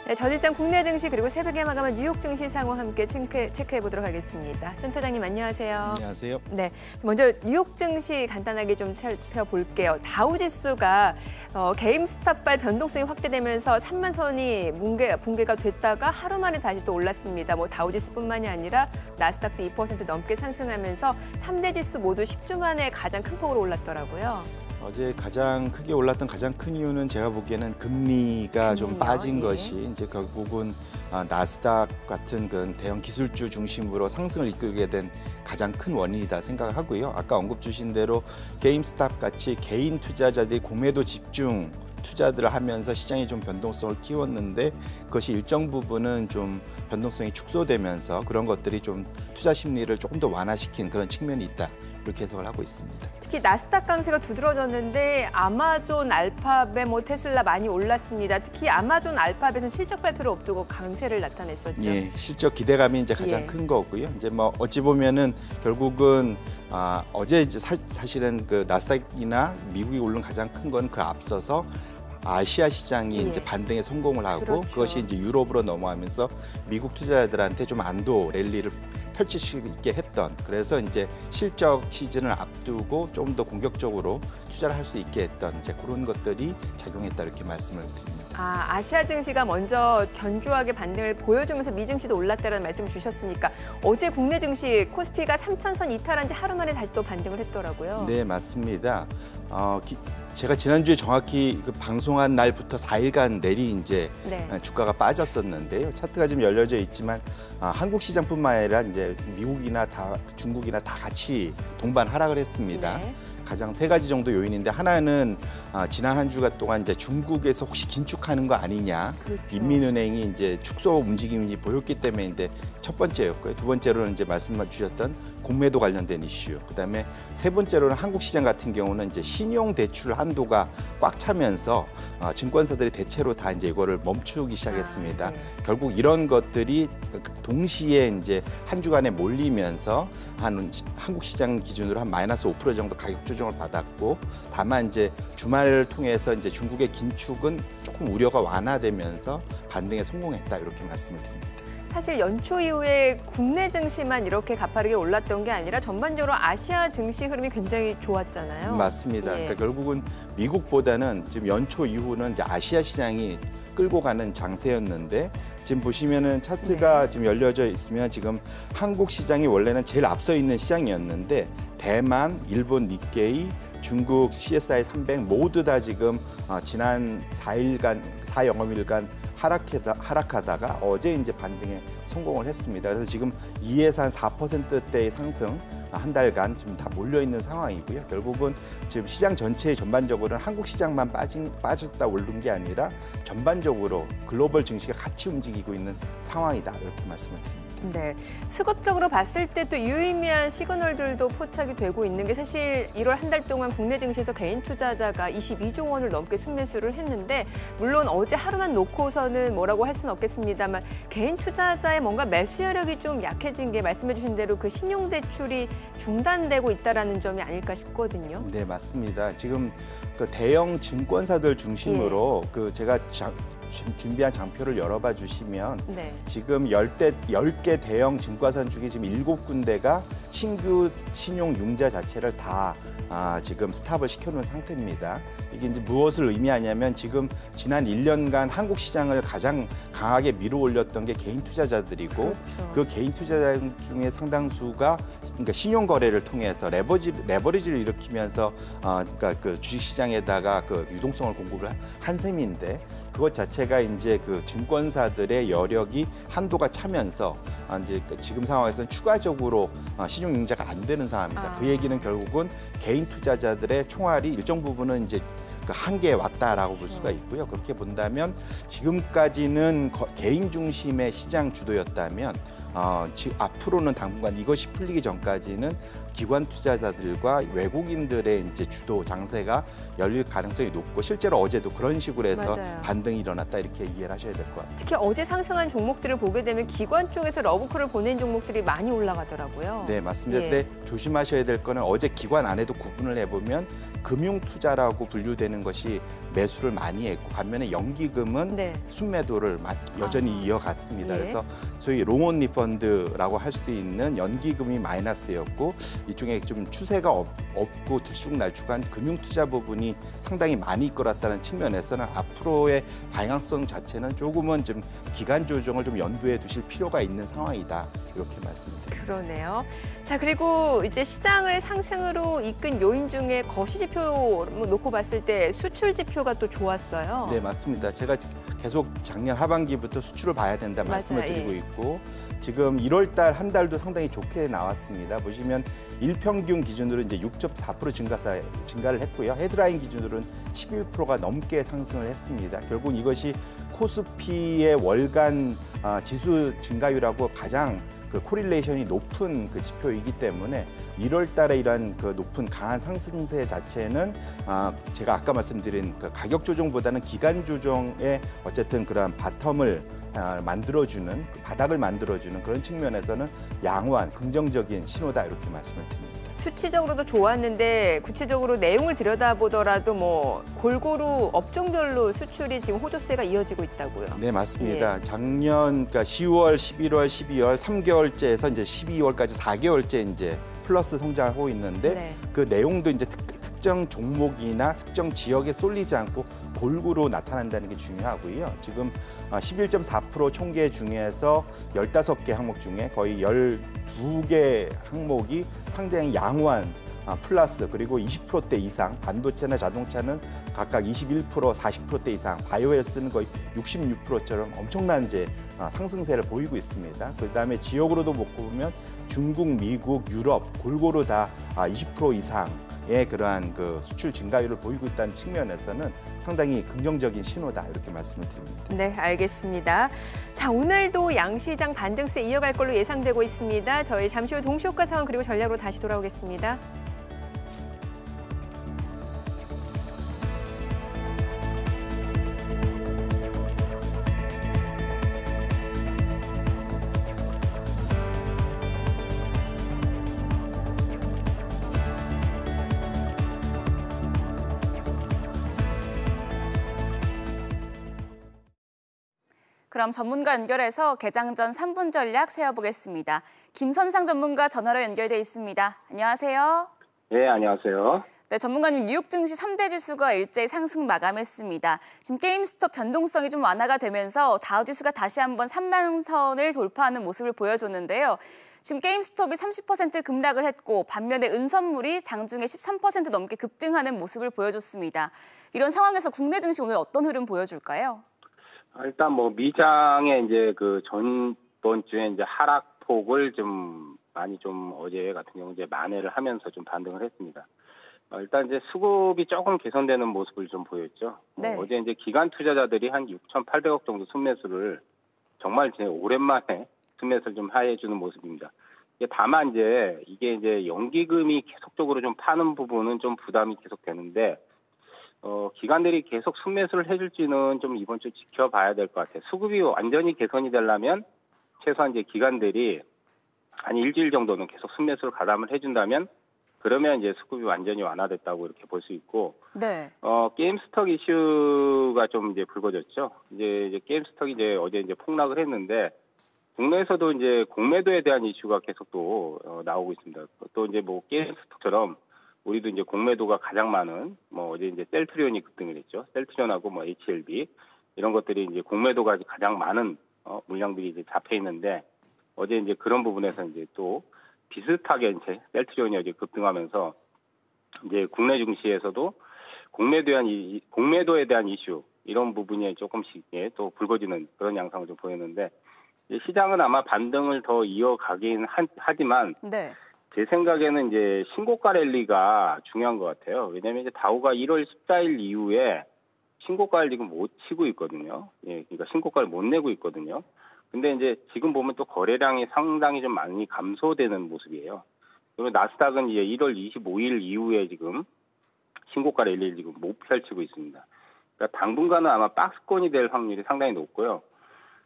네, 전일장 국내 증시 그리고 새벽에 마감한 뉴욕 증시 상황 함께 체크해 보도록 하겠습니다. 센터장님 안녕하세요. 안녕하세요. 네, 먼저 뉴욕 증시 간단하게 좀 살펴볼게요. 다우 지수가 게임스탑발 변동성이 확대되면서 3만 선이 붕괴가 됐다가 하루 만에 다시 또 올랐습니다. 다우 지수뿐만이 아니라 나스닥도 2% 넘게 상승하면서 3대 지수 모두 10주 만에 가장 큰 폭으로 올랐더라고요. 어제 가장 크게 올랐던 가장 큰 이유는 제가 보기에는 금리가 좀 빠진 것이 이제 결국은 나스닥 같은 그 대형 기술주 중심으로 상승을 이끌게 된 가장 큰 원인이다 생각하고요. 아까 언급 주신 대로 게임스탑 같이 개인 투자자들이 공매도 집중 투자들을 하면서 시장이 좀 변동성을 키웠는데 그것이 일정 부분은 좀 변동성이 축소되면서 그런 것들이 좀 투자 심리를 조금 더 완화시킨 그런 측면이 있다. 이렇게 해석을 하고 있습니다. 특히 나스닥 강세가 두드러졌는데 아마존, 알파벳, 테슬라 많이 올랐습니다. 특히 아마존, 알파벳은 실적 발표를 앞두고 강세를 나타냈었죠. 예, 실적 기대감이 이제 가장 큰 거고요. 이제 어찌 보면은 결국은 어제 이제 사실은 그 나스닥이나 미국이 오른 가장 큰 건 그 앞서서 아시아 시장이 이제 반등에 성공을 하고 그렇죠. 그것이 이제 유럽으로 넘어가면서 미국 투자자들한테 좀 안도 랠리를 펼칠 수 있게 했던 그래서 이제 실적 시즌을 앞두고 좀 더 공격적으로 투자를 할 수 있게 했던 이제 그런 것들이 작용했다 이렇게 말씀을 드립니다. 아시아 증시가 먼저 견조하게 반등을 보여주면서 미 증시도 올랐다는 말씀을 주셨으니까 어제 국내 증시 코스피가 3,000선 이탈한 지 하루 만에 다시 또 반등을 했더라고요. 네, 맞습니다. 제가 지난주에 정확히 그 방송한 날부터 4일간 내리 이제 주가가 빠졌었는데요. 차트가 지금 열려져 있지만 한국 시장뿐만 아니라 이제 미국이나 중국이나 다 같이 동반 하락을 했습니다. 네. 가장 세 가지 정도 요인인데 하나는 지난 한 주간 동안 이제 중국에서 혹시 긴축하는 거 아니냐, 그렇죠. 인민은행이 이제 축소 움직임이 보였기 때문인데 첫 번째였고요. 두 번째로는 이제 말씀 주셨던 공매도 관련된 이슈. 그다음에 세 번째로는 한국 시장 같은 경우는 이제 신용 대출 한도가 꽉 차면서 증권사들이 대체로 다 이제 이거를 멈추기 시작했습니다. 네. 결국 이런 것들이 동시에 이제 한 주간에 몰리면서 한국 시장 기준으로 한 마이너스 5% 정도 가격 조정을 받았고, 다만 이제 주말을 통해서 이제 중국의 긴축은 조금 우려가 완화되면서 반등에 성공했다 이렇게 말씀을 드립니다. 사실 연초 이후에 국내 증시만 이렇게 가파르게 올랐던 게 아니라 전반적으로 아시아 증시 흐름이 굉장히 좋았잖아요. 맞습니다. 예. 그러니까 결국은 미국보다는 지금 연초 이후는 이제 아시아 시장이 끌고 가는 장세였는데 지금 보시면은 차트가 지금 열려져 있으면 지금 한국 시장이 원래는 제일 앞서 있는 시장이었는데 대만, 일본 니케이, 중국 CSI 300 모두 다 지금 지난 4영업일간 하락하다가 어제 이제 반등에 성공을 했습니다. 그래서 지금 2에서 한 4%대의 상승 한 달간 지금 다 몰려 있는 상황이고요. 결국은 지금 시장 전체의 전반적으로는 한국 시장만 빠졌다 오른 게 아니라 전반적으로 글로벌 증시가 같이 움직이고 있는 상황이다 이렇게 말씀을 드립니다. 네, 수급적으로 봤을 때 또 유의미한 시그널들도 포착이 되고 있는 게 사실 1월 한 달 동안 국내 증시에서 개인 투자자가 22조 원을 넘게 순매수를 했는데 물론 어제 하루만 놓고서는 뭐라고 할 수는 없겠습니다만 개인 투자자의 뭔가 매수 여력이 좀 약해진 게 말씀해 주신 대로 그 신용대출이 중단되고 있다는 점이 아닐까 싶거든요. 네, 맞습니다. 지금 그 대형 증권사들 중심으로 그 제가 준비한 장표를 열어봐 주시면 지금 10개 대형 증권사 중에 지금 7군데가 신규 신용 융자 자체를 다 지금 스탑을 시켜놓은 상태입니다. 이게 이제 무엇을 의미하냐면 지금 지난 1년간 한국 시장을 가장 강하게 밀어올렸던 게 개인 투자자들이고 그렇죠. 그 개인 투자자 중에 상당수가 그러니까 신용 거래를 통해서 레버리지를 일으키면서 그러니까 그 주식 시장에다가 그 유동성을 공급을 한 셈인데 그것 자체가 이제 그 증권사들의 여력이 한도가 차면서 이제 지금 상황에서는 추가적으로 신용융자가 안 되는 상황입니다. 그 얘기는 결국은 개인 투자자들의 총알이 일정 부분은 이제 그 한계에 왔다라고 볼 수가 있고요. 그렇게 본다면 지금까지는 개인 중심의 시장 주도였다면 앞으로는 당분간 이것이 풀리기 전까지는 기관 투자자들과 외국인들의 이제 주도 장세가 열릴 가능성이 높고 실제로 어제도 그런 식으로 해서 맞아요. 반등이 일어났다 이렇게 이해를 하셔야 될 것 같습니다. 특히 어제 상승한 종목들을 보게 되면 기관 쪽에서 러브콜을 보낸 종목들이 많이 올라가더라고요. 네, 맞습니다. 예. 근데 조심하셔야 될 거는 어제 기관 안에도 구분을 해보면 금융 투자라고 분류되는 것이 매수를 많이 했고 반면에 연기금은 네. 순매도를 여전히 이어갔습니다. 예. 그래서 소위 롱온리 펀드라고 할 수 있는 연기금이 마이너스였고 이쪽에 좀 추세가 없고 들쑥날쭉한 금융 투자 부분이 상당히 많이 이끌었다는 측면에서는 앞으로의 방향성 자체는 조금은 좀 기간 조정을 좀 염두에 두실 필요가 있는 상황이다 이렇게 말씀드립니다. 그러네요. 자, 그리고 이제 시장을 상승으로 이끈 요인 중에 거시 지표 놓고 봤을 때 수출 지표가 또 좋았어요. 네, 맞습니다. 제가 계속 작년 하반기부터 수출을 봐야 된다 말씀을 맞아요. 드리고 예. 있고 지금 1월 달 한 달도 상당히 좋게 나왔습니다. 보시면 일평균 기준으로 이제 6.4% 증가를 했고요. 헤드라인 기준으로는 11%가 넘게 상승을 했습니다. 결국 이것이 코스피의 월간 지수 증가율하고 가장 그 코릴레이션이 높은 그 지표이기 때문에 1월 달에 이러한 그 높은 강한 상승세 자체는 제가 아까 말씀드린 그 가격 조정보다는 기간 조정의 어쨌든 그러한 바텀을 만들어주는 그 바닥을 만들어주는 그런 측면에서는 양호한 긍정적인 신호다 이렇게 말씀을 드립니다. 수치적으로도 좋았는데 구체적으로 내용을 들여다보더라도 뭐 골고루 업종별로 수출이 지금 호조세가 이어지고 있다고요. 네, 맞습니다. 작년 그러니까 10월, 11월, 12월 3개월째에서 이제 12월까지 4개월째 이제 플러스 성장하고 있는데 네. 그 내용도 이제 특정 종목이나 특정 지역에 쏠리지 않고 골고루 나타난다는 게 중요하고요. 지금 11.4% 총계 중에서 15개 항목 중에 거의 12개 항목이 상당히 양호한 플러스 그리고 20%대 이상, 반도체나 자동차는 각각 21%, 40%대 이상, 바이오헬스는 거의 66%처럼 엄청난 이제 상승세를 보이고 있습니다. 그다음에 지역으로도 보면 중국, 미국, 유럽 골고루 다 20% 이상의 그러한 그 수출 증가율을 보이고 있다는 측면에서는 상당히 긍정적인 신호다 이렇게 말씀을 드립니다. 네, 알겠습니다. 자, 오늘도 양시장 반등세 이어갈 걸로 예상되고 있습니다. 저희 잠시 후 동시효과 상황 그리고 전략으로 다시 돌아오겠습니다. 그럼 전문가 연결해서 개장 전 3분 전략 세워보겠습니다. 김선상 전문가 전화로 연결돼 있습니다. 안녕하세요. 네, 안녕하세요. 네, 전문가님 뉴욕 증시 3대 지수가 일제히 상승 마감했습니다. 지금 게임스톱 변동성이 좀 완화가 되면서 다우 지수가 다시 한번 3만 선을 돌파하는 모습을 보여줬는데요. 지금 게임스톱이 30% 급락을 했고 반면에 은선물이 장중에 13% 넘게 급등하는 모습을 보여줬습니다. 이런 상황에서 국내 증시 오늘 어떤 흐름 보여줄까요? 일단 뭐 미장의 이제 그 전번 주에 이제 하락폭을 좀 많이 좀 어제 같은 경우 이제 만회를 하면서 좀 반등을 했습니다. 일단 이제 수급이 조금 개선되는 모습을 좀 보였죠. 네. 어제 이제 기관 투자자들이 한 6,800억 정도 순매수를 정말 제 오랜만에 순매수를 좀 하해주는 모습입니다. 다만 이게 이제 연기금이 계속적으로 좀 파는 부분은 좀 부담이 계속 되는데 기관들이 계속 순매수를 해줄지는 좀 이번 주 지켜봐야 될 것 같아요. 수급이 완전히 개선이 되려면 최소한 이제 기관들이 한 일주일 정도는 계속 순매수를 가담을 해준다면 그러면 이제 수급이 완전히 완화됐다고 이렇게 볼 수 있고, 네. 게임스톡 이슈가 좀 이제 불거졌죠. 이제 게임스톡이 이제 어제 이제 폭락을 했는데 국내에서도 이제 공매도에 대한 이슈가 계속 또 나오고 있습니다. 또 이제 뭐 게임스톡처럼 우리도 이제 공매도가 가장 많은 어제 이제 셀트리온이 급등을 했죠. 셀트리온하고 뭐 HLB 이런 것들이 이제 공매도가 가장 많은 물량들이 이제 잡혀 있는데 어제 이제 그런 부분에서 이제 또 비슷하게 이제 셀트리온이 어제 급등하면서 이제 국내 증시에서도 공매도에 대한 이슈 이런 부분이 조금씩 또 불거지는 그런 양상을 좀 보였는데 시장은 아마 반등을 더 이어가긴 하지만. 네. 제 생각에는 이제 신고가 랠리가 중요한 것 같아요. 왜냐하면 이제 다우가 1월 14일 이후에 신고가를 지금 못 치고 있거든요. 그러니까 신고가를 못 내고 있거든요. 근데 이제 지금 보면 또 거래량이 상당히 좀 많이 감소되는 모습이에요. 그리고 나스닥은 이제 1월 25일 이후에 지금 신고가 랠리를 지금 못 펼치고 있습니다. 그러니까 당분간은 아마 박스권이 될 확률이 상당히 높고요.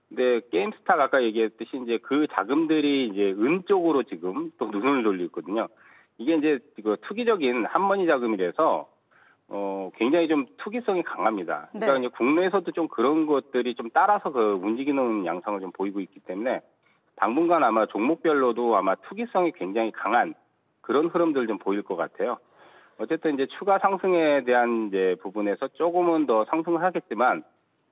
근데 게임스탁 아까 얘기했듯이 이제 그 자금들이 이제 은 쪽으로 지금 또 눈을 돌리고 있거든요. 이게 이제 그 투기적인 한머니 자금이라서 굉장히 좀 투기성이 강합니다. 그러니까 네. 이제 국내에서도 좀 그런 것들이 좀 따라서 그 움직이는 양상을 좀 보이고 있기 때문에 당분간 아마 종목별로도 아마 투기성이 굉장히 강한 그런 흐름들 좀 보일 것 같아요. 어쨌든 이제 추가 상승에 대한 이제 부분에서 조금은 더 상승을 하겠지만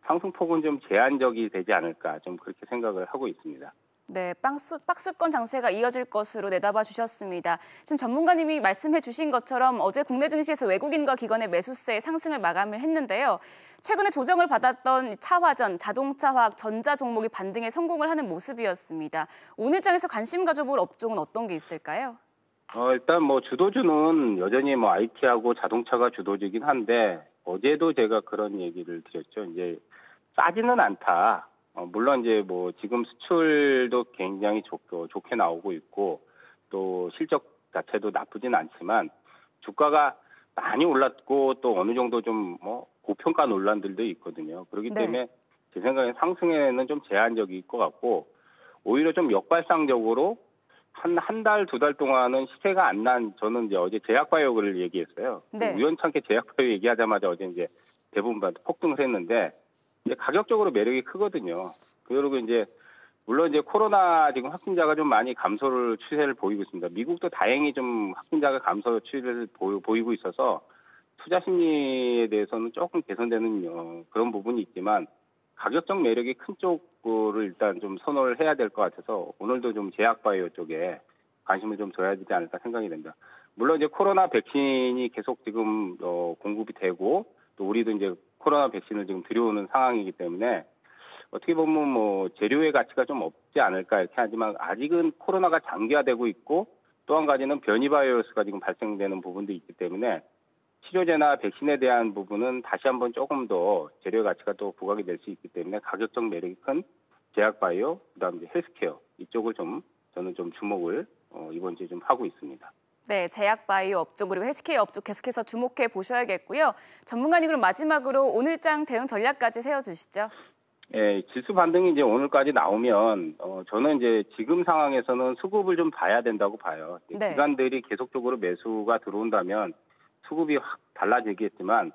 상승폭은 좀 제한적이 되지 않을까 좀 그렇게 생각을 하고 있습니다. 네, 박스권 장세가 이어질 것으로 내다봐 주셨습니다. 지금 전문가님이 말씀해 주신 것처럼 어제 국내 증시에서 외국인과 기관의 매수세의 상승을 마감을 했는데요. 최근에 조정을 받았던 차화전, 자동차화학, 전자 종목이 반등에 성공을 하는 모습이었습니다. 오늘 장에서 관심 가져볼 업종은 어떤 게 있을까요? 일단 뭐 주도주는 여전히 뭐 IT하고 자동차가 주도주긴 한데 어제도 제가 그런 얘기를 드렸죠. 이제 싸지는 않다. 물론 이제 뭐 지금 수출도 굉장히 좋게 나오고 있고 또 실적 자체도 나쁘진 않지만 주가가 많이 올랐고 또 어느 정도 좀 뭐 고평가 논란들도 있거든요. 그렇기 때문에 제 생각엔 상승에는 좀 제한적일 것 같고 오히려 좀 역발상적으로 한 달, 두 달 동안은 시세가 안 난, 저는 이제 어제 제약바이오를 얘기했어요. 네. 우연찮게 제약바이오 얘기하자마자 어제 이제 대부분 폭등을 했는데, 이제 가격적으로 매력이 크거든요. 그리고 이제, 물론 이제 코로나 지금 확진자가 좀 많이 감소를 추세를 보이고 있습니다. 미국도 다행히 좀 확진자가 감소 추세를 보이고 있어서 투자 심리에 대해서는 조금 개선되는 그런 부분이 있지만, 가격적 매력이 큰 쪽을 일단 좀 선호를 해야 될 것 같아서 오늘도 좀 제약바이오 쪽에 관심을 좀 둬야 되지 않을까 생각이 됩니다. 물론 이제 코로나 백신이 계속 지금 공급이 되고 또 우리도 이제 코로나 백신을 지금 들여오는 상황이기 때문에 어떻게 보면 뭐 재료의 가치가 좀 없지 않을까 이렇게 하지만 아직은 코로나가 장기화되고 있고 또 한 가지는 변이 바이러스가 지금 발생되는 부분도 있기 때문에 치료제나 백신에 대한 부분은 다시 한번 조금 더 재료 가치가 또 부각이 될 수 있기 때문에 가격적 매력이 큰 제약바이오, 그다음에 이제 헬스케어 이쪽을 좀 저는 좀 주목을 이번 주에 좀 하고 있습니다. 네, 제약바이오 업종 그리고 헬스케어 업종 계속해서 주목해 보셔야겠고요. 전문가님 그럼 마지막으로 오늘장 대응 전략까지 세워주시죠. 예, 지수 반등이 이제 오늘까지 나오면 저는 이제 지금 상황에서는 수급을 좀 봐야 된다고 봐요. 네. 기관들이 계속적으로 매수가 들어온다면 수급이 확 달라지겠지만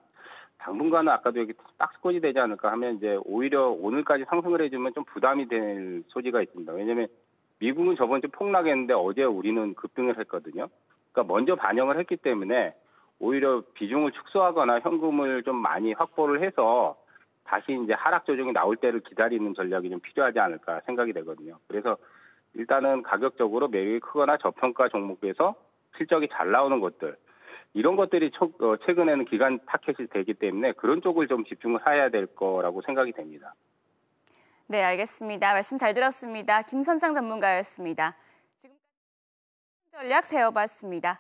당분간은 아까도 여기 박스권이 되지 않을까 하면 이제 오히려 오늘까지 상승을 해주면 좀 부담이 될 소지가 있습니다. 왜냐하면 미국은 저번 주 폭락했는데 어제 우리는 급등을 했거든요. 그러니까 먼저 반영을 했기 때문에 오히려 비중을 축소하거나 현금을 좀 많이 확보를 해서 다시 이제 하락 조정이 나올 때를 기다리는 전략이 좀 필요하지 않을까 생각이 되거든요. 그래서 일단은 가격적으로 매력이 크거나 저평가 종목에서 실적이 잘 나오는 것들 이런 것들이 최근에는 기간 타켓이 되기 때문에 그런 쪽을 좀 집중을 해야 될 거라고 생각이 됩니다. 네, 알겠습니다. 말씀 잘 들었습니다. 김선상 전문가였습니다. 지금까지 전략 세워봤습니다.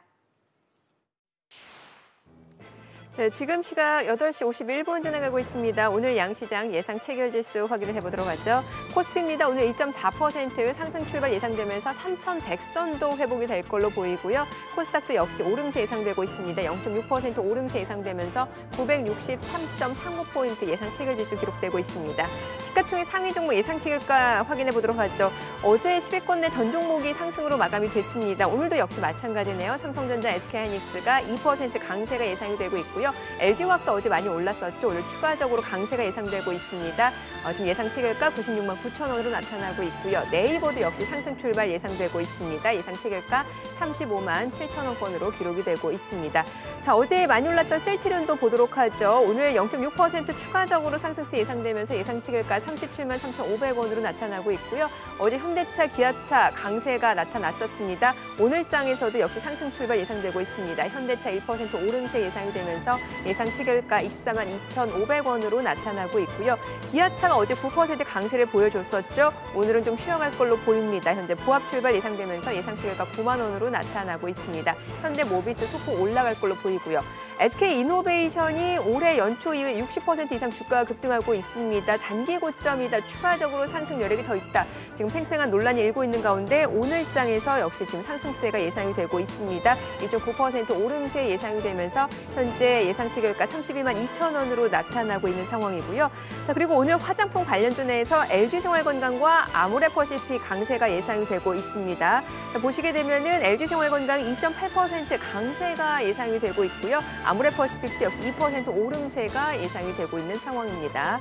네, 지금 시각 8시 51분 지나가고 있습니다. 오늘 양시장 예상 체결지수 확인을 해보도록 하죠. 코스피입니다. 오늘 1.4% 상승 출발 예상되면서 3,100선도 회복이 될 걸로 보이고요. 코스닥도 역시 오름세 예상되고 있습니다. 0.6% 오름세 예상되면서 963.39포인트 예상 체결지수 기록되고 있습니다. 시가총액 상위 종목 예상 체결가 확인해 보도록 하죠. 어제 10위권 내 전 종목이 상승으로 마감이 됐습니다. 오늘도 역시 마찬가지네요. 삼성전자, SK하이닉스가 2% 강세가 예상이 되고 있고요. LG화학도 어제 많이 올랐었죠. 오늘 추가적으로 강세가 예상되고 있습니다. 지금 예상 체결가 96만 9천 원으로 나타나고 있고요. 네이버도 역시 상승 출발 예상되고 있습니다. 예상 체결가 35만 7천 원권으로 기록이 되고 있습니다. 자, 어제 많이 올랐던 셀트리온도 보도록 하죠. 오늘 0.6% 추가적으로 상승세 예상되면서 예상 체결가 37만 3,500원으로 나타나고 있고요. 어제 현대차, 기아차 강세가 나타났었습니다. 오늘 장에서도 역시 상승 출발 예상되고 있습니다. 현대차 1% 오름세 예상이 되면서 예상 체결가 24만 2,500원으로 나타나고 있고요. 기아차가 어제 9% 강세를 보여줬었죠. 오늘은 좀 쉬어갈 걸로 보입니다. 현재 보합 출발 예상되면서 예상 체결가 9만 원으로 나타나고 있습니다. 현대 모비스 소폭 올라갈 걸로 보이고요. SK이노베이션이 올해 연초 이후에 60% 이상 주가가 급등하고 있습니다. 단기 고점이다. 추가적으로 상승 여력이 더 있다. 지금 팽팽한 논란이 일고 있는 가운데 오늘장에서 역시 지금 상승세가 예상이 되고 있습니다. 1.9% 오름세 예상이 되면서 현재 예상치 결가 32만 2천 원으로 나타나고 있는 상황이고요. 자, 그리고 오늘 화장품 관련주 내에서 LG생활건강과 아모레퍼시픽 강세가 예상이 되고 있습니다. 자, 보시게 되면은 LG생활건강이 2.8% 강세가 예상이 되고 있고요. 아모레퍼시픽도 역시 2% 오름세가 예상이 되고 있는 상황입니다.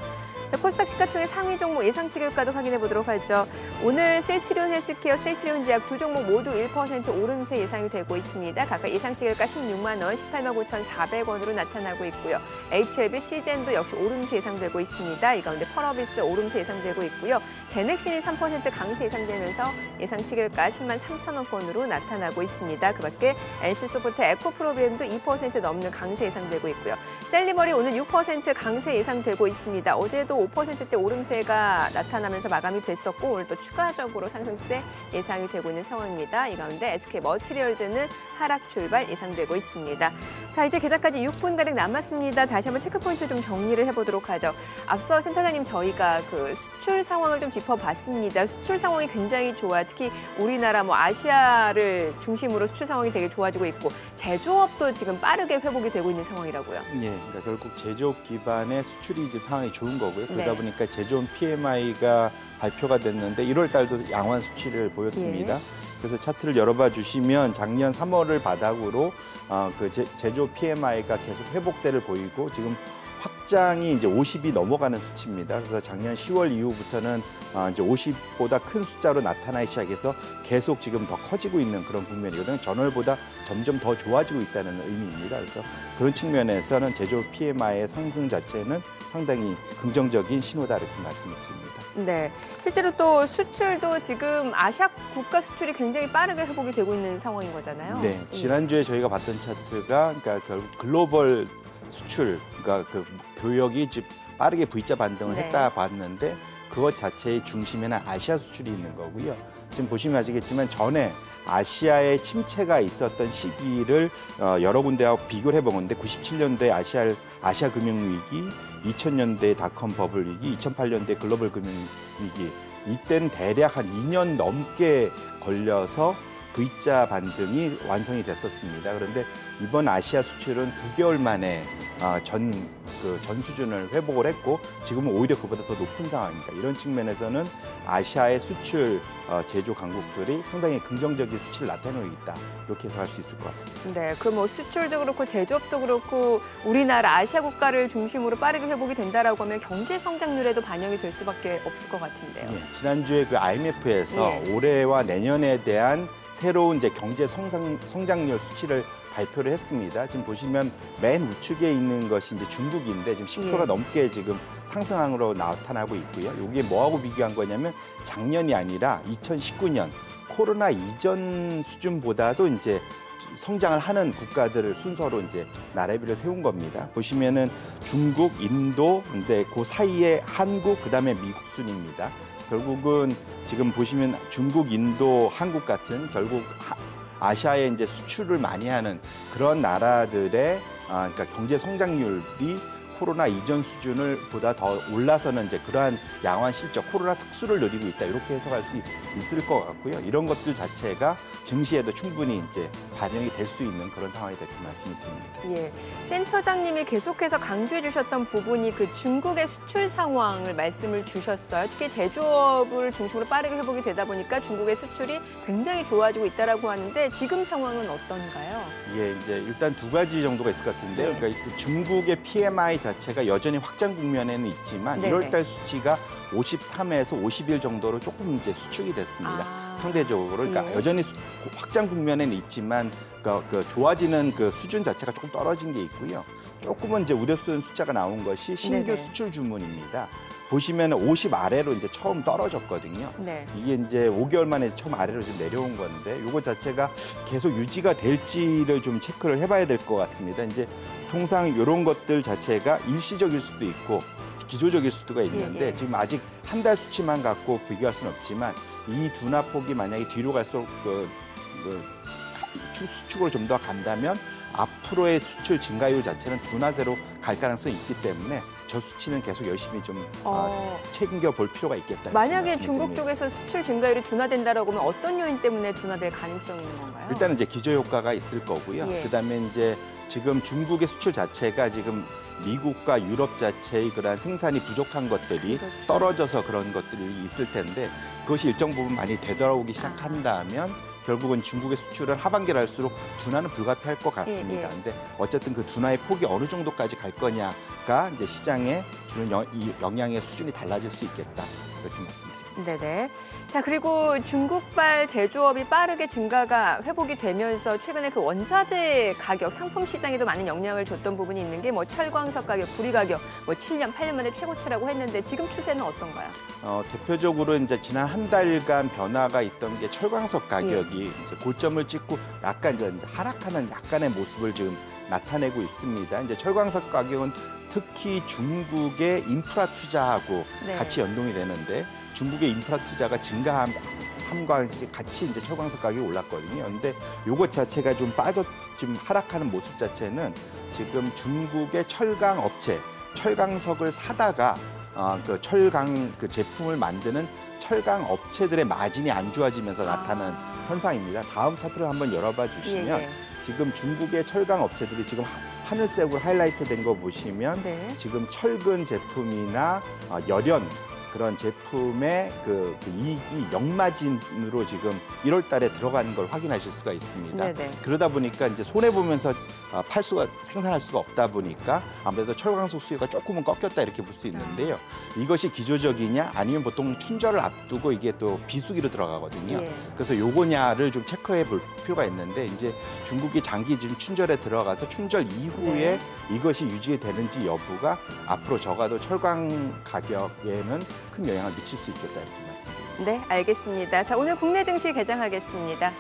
자, 코스닥 시가총액 상위 종목 예상치 결가도 확인해 보도록 하죠. 오늘 셀트리온 헬스케어, 셀트리온 제약 두 종목 모두 1% 오름세 예상이 되고 있습니다. 각각 예상치 결가 16만 원, 18만 9,400원으로 나타나고 있고요. HLB, 시젠도 역시 오름세 예상되고 있습니다. 이 가운데 펄어비스 오름세 예상되고 있고요. 제넥신이 3% 강세 예상되면서 예상치 결가 10만 3천 원권으로 나타나고 있습니다. 그밖에 NC소프트, 에코프로비엠도 2% 넘는 강세 예상되고 있고요. 셀리버리 오늘 6% 강세 예상되고 있습니다. 어제도 5%대 오름세가 나타나면서 마감이 됐었고 오늘 또 추가적으로 상승세 예상이 되고 있는 상황입니다. 이 가운데 SK머티리얼즈는 하락 출발 예상되고 있습니다. 자, 이제 개장까지 6분가량 남았습니다. 다시 한번 체크포인트 좀 정리를 해보도록 하죠. 앞서 센터장님 저희가 그 수출 상황을 좀 짚어봤습니다. 수출 상황이 굉장히 좋아. 특히 우리나라 아시아를 중심으로 수출 상황이 되게 좋아지고 있고 제조업도 지금 빠르게 회복이 되고 있는 상황이라고요. 예, 그러니까 결국 제조업 기반의 수출이 지금 상황이 좋은 거고요. 그러다 네. 보니까 제조업 PMI가 발표가 됐는데 1월 달도 양호한 수치를 보였습니다. 예. 그래서 차트를 열어봐 주시면 작년 3월을 바닥으로 제조업 PMI가 계속 회복세를 보이고 지금 확장이 이제 50이 넘어가는 수치입니다. 그래서 작년 10월 이후부터는 이제 50보다 큰 숫자로 나타나기 시작해서 계속 지금 더 커지고 있는 그런 국면이거든요. 전월보다 점점 더 좋아지고 있다는 의미입니다. 그래서 그런 측면에서는 제조업 PMI의 상승 자체는 상당히 긍정적인 신호다 이렇게 말씀드립니다. 네, 실제로 또 수출도 지금 아시아 국가 수출이 굉장히 빠르게 회복이 되고 있는 상황인 거잖아요. 네, 지난주에 저희가 봤던 차트가 그러니까 결국 글로벌 수출, 그러니까 그 교역이 좀 빠르게 V자 반등을 네. 했다 봤는데 그것 자체의 중심에는 아시아 수출이 있는 거고요. 지금 보시면 아시겠지만 전에 아시아의 침체가 있었던 시기를 여러 군데하고 비교를 해보는데 97년도에 아시아 금융위기, 2000년대 닷컴 버블 위기, 2008년대 글로벌 금융위기 이때는 대략 한 2년 넘게 걸려서 V자 반등이 완성이 됐었습니다. 그런데 이번 아시아 수출은 9개월 만에 전 수준을 회복을 했고 지금은 오히려 그보다 더 높은 상황입니다. 이런 측면에서는 아시아의 수출 제조 강국들이 상당히 긍정적인 수치를 나타내고 있다. 이렇게 해석할 수 있을 것 같습니다. 네, 그럼 수출도 그렇고 제조업도 그렇고 우리나라 아시아 국가를 중심으로 빠르게 회복이 된다라고 하면 경제 성장률에도 반영이 될 수밖에 없을 것 같은데요. 네, 지난주에 그 IMF에서 올해와 내년에 대한 새로운 이제 경제 성장률 수치를 발표를 했습니다. 지금 보시면 맨 우측에 있는 것이 이제 중국인데 지금 10%가 넘게 지금 상승항으로 나타나고 있고요. 이게 뭐하고 비교한 거냐면 작년이 아니라 2019년 코로나 이전 수준보다도 이제 성장을 하는 국가들을 순서로 이제 나래비를 세운 겁니다. 보시면은 중국, 인도, 근데 그 사이에 한국, 그다음에 미국 순입니다. 결국은 지금 보시면 중국, 인도, 한국 같은 결국 아시아에 이제 수출을 많이 하는 그런 나라들의 그러니까 경제 성장률이 코로나 이전 수준을 보다 더 올라서는 이제 그러한 양호한 실적, 코로나 특수를 누리고 있다 이렇게 해석할 수 있을 것 같고요. 이런 것들 자체가 증시에도 충분히 이제 반영이 될 수 있는 그런 상황이 됐기 말씀을 드립니다. 예, 센터장님이 계속해서 강조해 주셨던 부분이 그 중국의 수출 상황을 말씀을 주셨어요. 특히 제조업을 중심으로 빠르게 회복이 되다 보니까 중국의 수출이 굉장히 좋아지고 있다라고 하는데 지금 상황은 어떤가요? 예, 이제 일단 두 가지 정도가 있을 것 같은데요. 네. 그러니까 중국의 PMI 자체가 여전히 확장 국면에는 있지만 네네. 1월달 수치가 53에서 51 정도로 조금 이제 수축이 됐습니다. 상대적으로 그러니까 예. 여전히 확장 국면에는 있지만 그 좋아지는 그 수준 자체가 조금 떨어진 게 있고요. 조금은 이제 우려스러운 숫자가 나온 것이 신규 네네. 수출 주문입니다. 보시면 50 아래로 이제 처음 떨어졌거든요. 네. 이게 이제 5개월 만에 처음 아래로 좀 내려온 건데 이거 자체가 계속 유지가 될지를 좀 체크를 해봐야 될 것 같습니다. 이제 통상 이런 것들 자체가 일시적일 수도 있고 기조적일 수도 있는데 예. 지금 아직 한 달 수치만 갖고 비교할 수는 없지만 이 둔화폭이 만약에 뒤로 갈수록 수축으로 좀 더 간다면 앞으로의 수출 증가율 자체는 둔화세로 갈 가능성이 있기 때문에 저 수치는 계속 열심히 좀 책임져 볼 필요가 있겠다. 만약에 중국 쪽에서 수출 증가율이 둔화된다라고 하면 어떤 요인 때문에 둔화될 가능성이 있는 건가요? 일단은 이제 기저 효과가 있을 거고요. 예. 그다음에 이제 지금 중국의 수출 자체가 지금 미국과 유럽 자체의 그러한 생산이 부족한 것들이 그렇죠. 떨어져서 그런 것들이 있을 텐데 그것이 일정 부분 많이 되돌아오기 시작한다면 결국은 중국의 수출은 하반기를 할수록 둔화는 불가피할 것 같습니다. 그런데 어쨌든 그 둔화의 폭이 어느 정도까지 갈 거냐가 이제 시장에 주는 영향의 수준이 달라질 수 있겠다. 이렇게 말씀드립니다. 네네. 자, 그리고 중국발 제조업이 빠르게 증가가 회복이 되면서 최근에 그 원자재 가격, 상품 시장에도 많은 영향을 줬던 부분이 있는 게 뭐 철광석 가격, 구리 가격, 뭐 7년, 8년 만에 최고치라고 했는데 지금 추세는 어떤가요? 대표적으로 이제 지난 한 달간 변화가 있던 게 철광석 가격이 이제 고점을 찍고 약간 이제 하락하는 약간의 모습을 지금 나타내고 있습니다. 이제 철광석 가격은 특히 중국의 인프라 투자하고 같이 연동이 되는데 중국의 인프라 투자가 증가함과 같이 이제 철광석 가격이 올랐거든요. 그런데 이것 자체가 좀 지금 하락하는 모습 자체는 지금 중국의 철강 업체, 철강석을 사다가 그 철강 그 제품을 만드는 철강 업체들의 마진이 안 좋아지면서 나타나는 현상입니다. 다음 차트를 한번 열어봐 주시면 지금 중국의 철강 업체들이 지금 하늘색으로 하이라이트 된 거 보시면 지금 철근 제품이나 열연 그런 제품의 그 이익이 역마진으로 지금 1월 달에 들어가는 걸 확인하실 수가 있습니다. 그러다 보니까 이제 손해 보면서 생산할 수가 없다 보니까 아무래도 철광석 수요가 조금은 꺾였다 이렇게 볼 수 있는데요. 이것이 기조적이냐 아니면 보통 춘절을 앞두고 이게 또 비수기로 들어가거든요. 그래서 요거냐를 좀 체크해 볼 필요가 있는데 이제 중국이 장기 지금 춘절에 들어가서 춘절 이후에 이것이 유지되는지 여부가 앞으로 적어도 철강 가격에는 큰 영향을 미칠 수 있겠다 이렇게 말씀드립니다. 네, 알겠습니다. 자, 오늘 국내 증시 개장하겠습니다.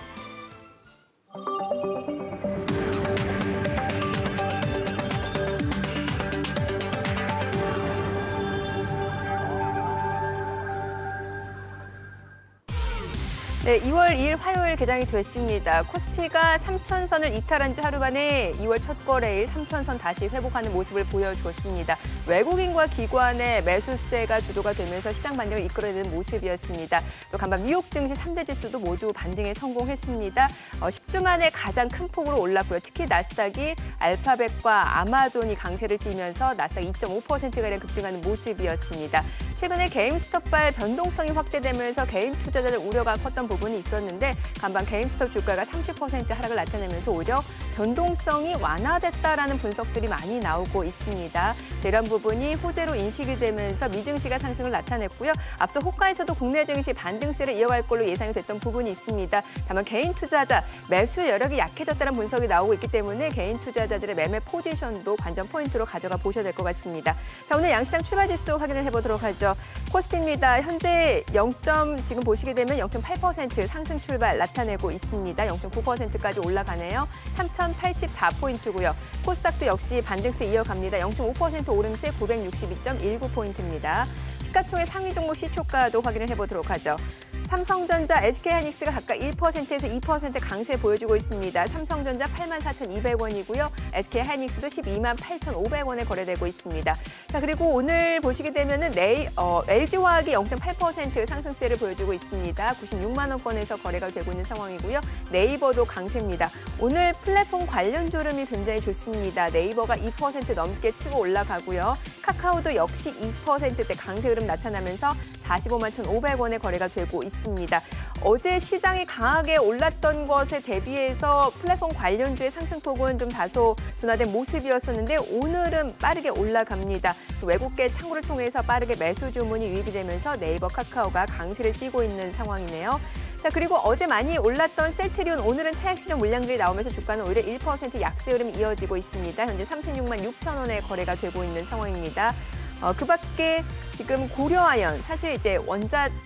네, 2월 2일 화요일 개장이 됐습니다. 코스피가 3,000선을 이탈한 지 하루 만에 2월 첫 거래일 3,000선 다시 회복하는 모습을 보여줬습니다. 외국인과 기관의 매수세가 주도가 되면서 시장 반등을 이끌어내는 모습이었습니다. 또 간밤 뉴욕 증시 3대 지수도 모두 반등에 성공했습니다. 10주 만에 가장 큰 폭으로 올랐고요. 특히 나스닥이 알파벳과 아마존이 강세를 띠면서 나스닥 2.5%가량 급등하는 모습이었습니다. 최근에 게임스톱발 변동성이 확대되면서 개인 투자자들 우려가 컸던 부분이 있었는데 간밤 게임스톱 주가가 30% 하락을 나타내면서 오히려 변동성이 완화됐다라는 분석들이 많이 나오고 있습니다. 이런 부분이 호재로 인식이 되면서 미증시가 상승을 나타냈고요. 앞서 호가에서도 국내 증시 반등세를 이어갈 걸로 예상이 됐던 부분이 있습니다. 다만 개인 투자자 매수 여력이 약해졌다는 분석이 나오고 있기 때문에 개인 투자자들의 매매 포지션도 관전 포인트로 가져가 보셔야 될 것 같습니다. 자, 오늘 양시장 출발 지수 확인을 해보도록 하죠. 코스피입니다. 현재 지금 보시게 되면 0.8% 상승 출발 나타내고 있습니다. 0.9%까지 올라가네요. 3,084포인트고요. 코스닥도 역시 반등세 이어갑니다. 0.5% 오름세 962.19포인트입니다. 시가총액 상위 종목 시초가도 확인을 해보도록 하죠. 삼성전자, SK하이닉스가 각각 1%에서 2% 강세 보여주고 있습니다. 삼성전자 84,200원이고요. SK하이닉스도 128,500원에 거래되고 있습니다. 자, 그리고 오늘 보시게 되면은 LG화학이 0.8% 상승세를 보여주고 있습니다. 96만 원권에서 거래가 되고 있는 상황이고요. 네이버도 강세입니다. 오늘 플랫폼 관련 조름이 굉장히 좋습니다. 네이버가 2% 넘게 치고 올라가고요. 카카오도 역시 2%대 강세 흐름 나타나면서 45만 1,500원에 거래가 되고 있습니다. 어제 시장이 강하게 올랐던 것에 대비해서 플랫폼 관련주의 상승폭은 좀 다소 둔화된 모습이었었는데 오늘은 빠르게 올라갑니다. 외국계 창구를 통해서 빠르게 매수 주문이 유입이 되면서 네이버, 카카오가 강세를 띠고 있는 상황이네요. 자, 그리고 어제 많이 올랐던 셀트리온 오늘은 차익 실현 물량들이 나오면서 주가는 오히려 1% 약세 흐름이 이어지고 있습니다. 현재 36만 6천 원에 거래가 되고 있는 상황입니다. 그 밖에 지금 고려아연 사실 이제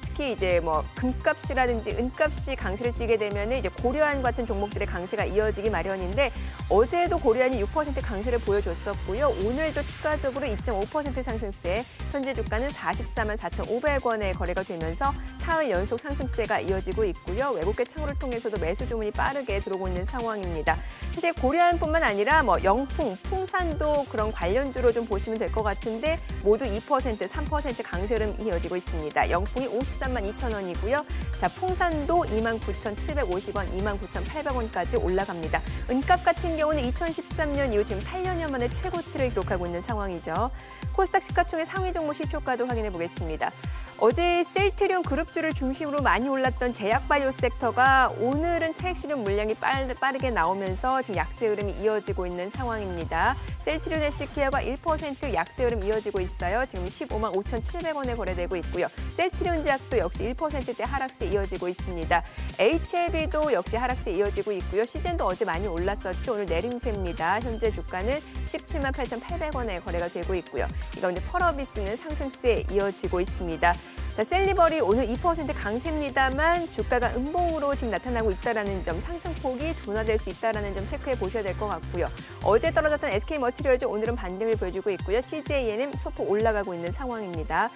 특히 이제 뭐 금값이라든지 은값이 강세를 띠게 되면 이제 고려아연 같은 종목들의 강세가 이어지기 마련인데 어제도 고려아연이 6% 강세를 보여줬었고요. 오늘도 추가적으로 2.5% 상승세, 현재 주가는 44만 4,500원에 거래가 되면서 사흘 연속 상승세가 이어지고 있고요. 외국계 창구를 통해서도 매수 주문이 빠르게 들어오고 있는 상황입니다. 사실 고려안뿐만 아니라 영풍, 풍산도 그런 관련주로 좀 보시면 될 것 같은데 모두 2%, 3% 강세 흐름 이어지고 있습니다. 영풍이 53만 2천 원이고요. 자, 풍산도 29,750원, 29,800원까지 올라갑니다. 은값 같은 경우는 2013년 이후 지금 8년여 만에 최고치를 기록하고 있는 상황이죠. 코스닥 시가총액 상위 종목 시초가도 확인해 보겠습니다. 어제 셀트리온 그룹주를 중심으로 많이 올랐던 제약바이오 섹터가 오늘은 차익 실현 물량이 빠르게 나오면서 지금 약세 흐름이 이어지고 있는 상황입니다. 셀트리온 헬스케어가 1% 약세 흐름 이어지고 있어요. 지금 15만 5,700원에 거래되고 있고요. 셀트리온 제약도 역시 1%대 하락세 이어지고 있습니다. HLB도 역시 하락세 이어지고 있고요. 시젠도 어제 많이 올랐었죠. 오늘 내림세입니다. 현재 주가는 17만 8,800원에 거래가 되고 있고요. 이 가운데 펄어비스는 상승세 이어지고 있습니다. 자, 셀리버리 오늘 2% 강세입니다만 주가가 음봉으로 지금 나타나고 있다는 점, 상승폭이 둔화될 수 있다는 점 체크해 보셔야 될 것 같고요. 어제 떨어졌던 SK머티리얼즈 오늘은 반등을 보여주고 있고요. CJENM 소폭 올라가고 있는 상황입니다.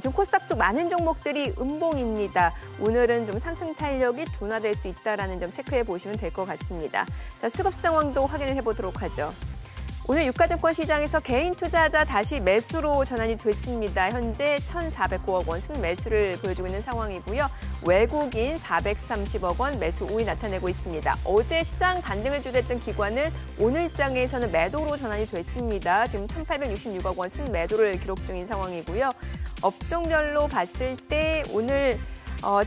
지금 코스닥 쪽 많은 종목들이 음봉입니다. 오늘은 좀 상승 탄력이 둔화될 수 있다는 점 체크해 보시면 될 것 같습니다. 자, 수급 상황도 확인을 해보도록 하죠. 오늘 유가증권 시장에서 개인 투자자 다시 매수로 전환이 됐습니다. 현재 1,409억 원 순매수를 보여주고 있는 상황이고요. 외국인 430억 원 매수 우위 나타내고 있습니다. 어제 시장 반등을 주도했던 기관은 오늘장에서는 매도로 전환이 됐습니다. 지금 1,866억 원 순매도를 기록 중인 상황이고요. 업종별로 봤을 때 오늘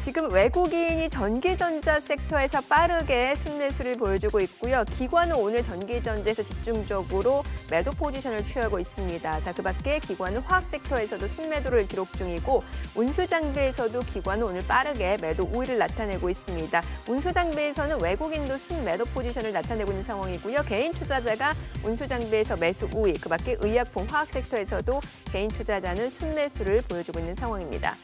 지금 외국인이 전기전자 섹터에서 빠르게 순매수를 보여주고 있고요. 기관은 오늘 전기전자에서 집중적으로 매도 포지션을 취하고 있습니다. 자, 그밖에 기관은 화학 섹터에서도 순매도를 기록 중이고 운수장비에서도 기관은 오늘 빠르게 매도 우위를 나타내고 있습니다. 운수장비에서는 외국인도 순매도 포지션을 나타내고 있는 상황이고요. 개인 투자자가 운수장비에서 매수 우위, 그밖에 의약품, 화학 섹터에서도 개인 투자자는 순매수를 보여주고 있는 상황입니다.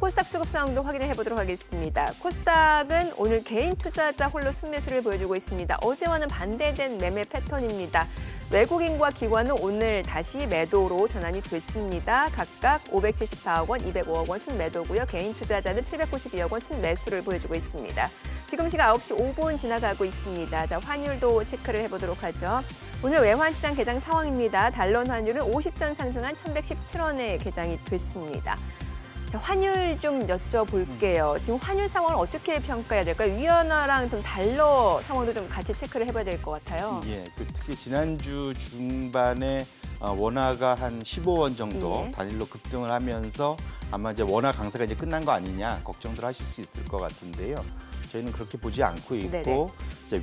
코스닥 수급 상황도 확인을 해보도록 하겠습니다. 코스닥은 오늘 개인 투자자 홀로 순매수를 보여주고 있습니다. 어제와는 반대된 매매 패턴입니다. 외국인과 기관은 오늘 다시 매도로 전환이 됐습니다. 각각 574억 원, 205억 원 순매도고요. 개인 투자자는 792억 원 순매수를 보여주고 있습니다. 지금 시각 9시 5분 지나가고 있습니다. 자, 환율도 체크를 해보도록 하죠. 오늘 외환시장 개장 상황입니다. 달러 환율은 50전 상승한 1,117원에 개장이 됐습니다. 자, 환율 좀 여쭤볼게요. 지금 환율 상황을 어떻게 평가해야 될까요? 위안화랑 좀 달러 상황도 좀 같이 체크를 해봐야 될 것 같아요. 예, 특히 지난주 중반에 원화가 한 15원 정도 예. 단일로 급등을 하면서 아마 이제 원화 강세가 이제 끝난 거 아니냐 걱정들 하실 수 있을 것 같은데요. 저희는 그렇게 보지 않고 있고 네네. 이제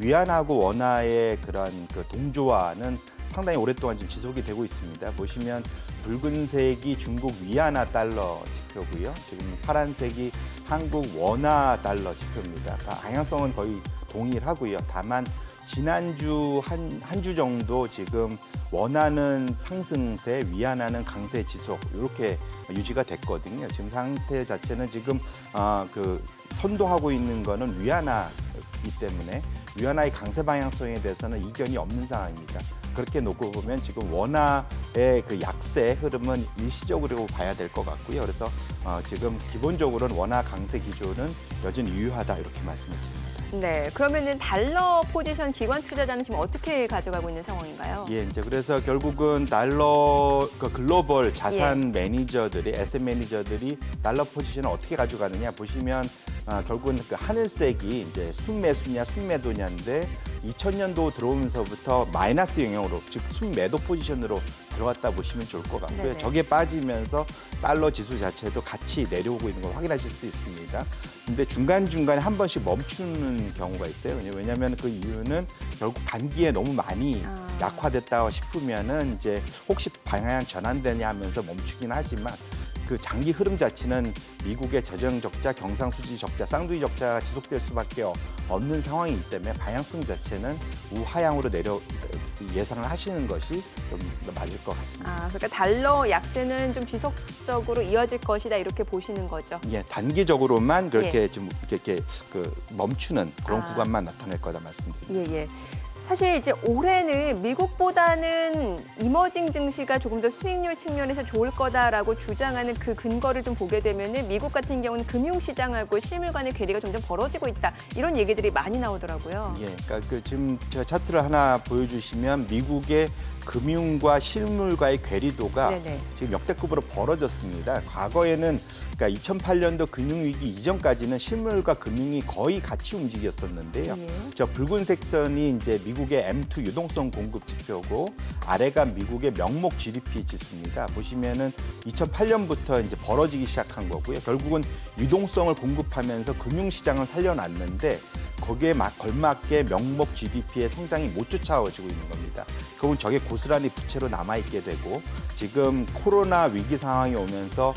위안하고 원화의 그런 그 동조화는 상당히 오랫동안 지금 지속이 되고 있습니다. 보시면 붉은색이 중국 위안화 달러 지표고요. 지금 파란색이 한국 원화 달러 지표입니다. 방향성은 거의 동일하고요. 다만 지난주 한 주 정도 지금 원화는 상승세, 위안화는 강세 지속 이렇게 유지가 됐거든요. 지금 상태 자체는 지금 선도하고 있는 거는 위안화이기 때문에 위안화의 강세 방향성에 대해서는 이견이 없는 상황입니다. 그렇게 놓고 보면 지금 원화의 그 약세 흐름은 일시적으로 봐야 될 것 같고요. 그래서 지금 기본적으로는 원화 강세 기조는 여전히 유효하다 이렇게 말씀을 드립니다. 네, 그러면은 달러 포지션 기관 투자자는 지금 어떻게 가져가고 있는 상황인가요? 예, 이제 그래서 결국은 달러 글로벌 자산 매니저들이 에셋 매니저들이 달러 포지션을 어떻게 가져가느냐 보시면 결국은 그 하늘색이 이제 순매수냐 순매도냐인데 2000년도 들어오면서부터 마이너스 영역으로 즉 순매도 포지션으로 들어갔다 보시면 좋을 것 같고요. 네네. 저게 빠지면서 달러 지수 자체도 같이 내려오고 있는 걸 확인하실 수 있습니다. 근데 중간중간에 한 번씩 멈추는 경우가 있어요. 왜냐하면 그 이유는 결국 단기에 너무 많이 약화됐다 싶으면은 이제 혹시 방향 전환되냐 하면서 멈추긴 하지만 그 장기 흐름 자체는 미국의 재정 적자, 경상수지 적자, 쌍둥이 적자가 지속될 수밖에 없는 상황이기 때문에 방향성 자체는 우하향으로 예상을 하시는 것이 좀 맞을 것 같습니다. 그러니까 달러 약세는 좀 지속적으로 이어질 것이다 이렇게 보시는 거죠. 예, 단기적으로만 그렇게 예. 좀 이렇게 멈추는 그런 구간만 나타낼 거다 말씀드립니다. 예. 사실 이제 올해는 미국보다는 이머징 증시가 조금 더 수익률 측면에서 좋을 거다라고 주장하는 그 근거를 좀 보게 되면은 미국 같은 경우는 금융시장하고 실물 간의 괴리가 점점 벌어지고 있다. 이런 얘기들이 많이 나오더라고요. 예, 그러니까 지금 제가 차트를 하나 보여주시면 미국의 금융과 실물과의 괴리도가 네네. 지금 역대급으로 벌어졌습니다. 과거에는 그러니까 2008년도 금융위기 이전까지는 실물과 금융이 거의 같이 움직였었는데요. 저 붉은색 선이 이제 미국의 M2 유동성 공급 지표고 아래가 미국의 명목 GDP 지수입니다. 보시면은 2008년부터 이제 벌어지기 시작한 거고요. 결국은 유동성을 공급하면서 금융시장을 살려놨는데 거기에 걸맞게 명목 GDP의 성장이 못 쫓아오지고 있는 겁니다. 결국은 저게 고스란히 부채로 남아있게 되고 지금 코로나 위기 상황이 오면서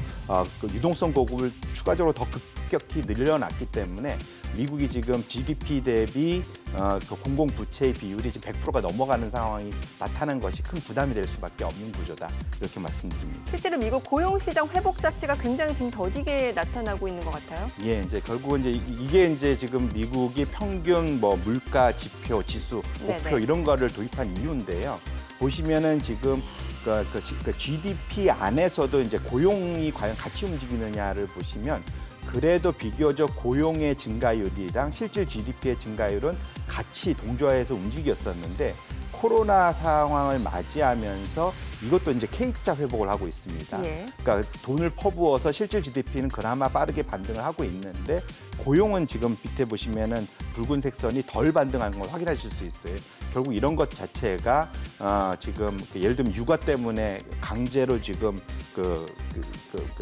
그 유동성 공급을 추가적으로 더 급격히 늘려놨기 때문에 미국이 지금 GDP 대비 그 공공부채의 비율이 지금 100%가 넘어가는 상황이 나타난 것이 큰 부담이 될 수밖에 없는 구조다. 이렇게 말씀드립니다. 실제로 미국 고용시장 회복 자체가 굉장히 지금 더디게 나타나고 있는 것 같아요. 예, 이제 결국은 이제 이게 이제 지금 미국이 평균 뭐 물가 지표, 지수, 목표 네네. 이런 거를 도입한 이유인데요. 보시면은 지금 그 GDP 안에서도 이제 고용이 과연 같이 움직이느냐를 보시면 그래도 비교적 고용의 증가율이랑 실질 GDP의 증가율은 같이 동조해서 움직였었는데 코로나 상황을 맞이하면서 이것도 이제 K자 회복을 하고 있습니다. 예. 그러니까 돈을 퍼부어서 실질 GDP는 그나마 빠르게 반등을 하고 있는데 고용은 지금 밑에 보시면은 붉은색 선이 덜 반등하는 걸 확인하실 수 있어요. 결국 이런 것 자체가 지금 예를 들면 육아 때문에 강제로 지금 그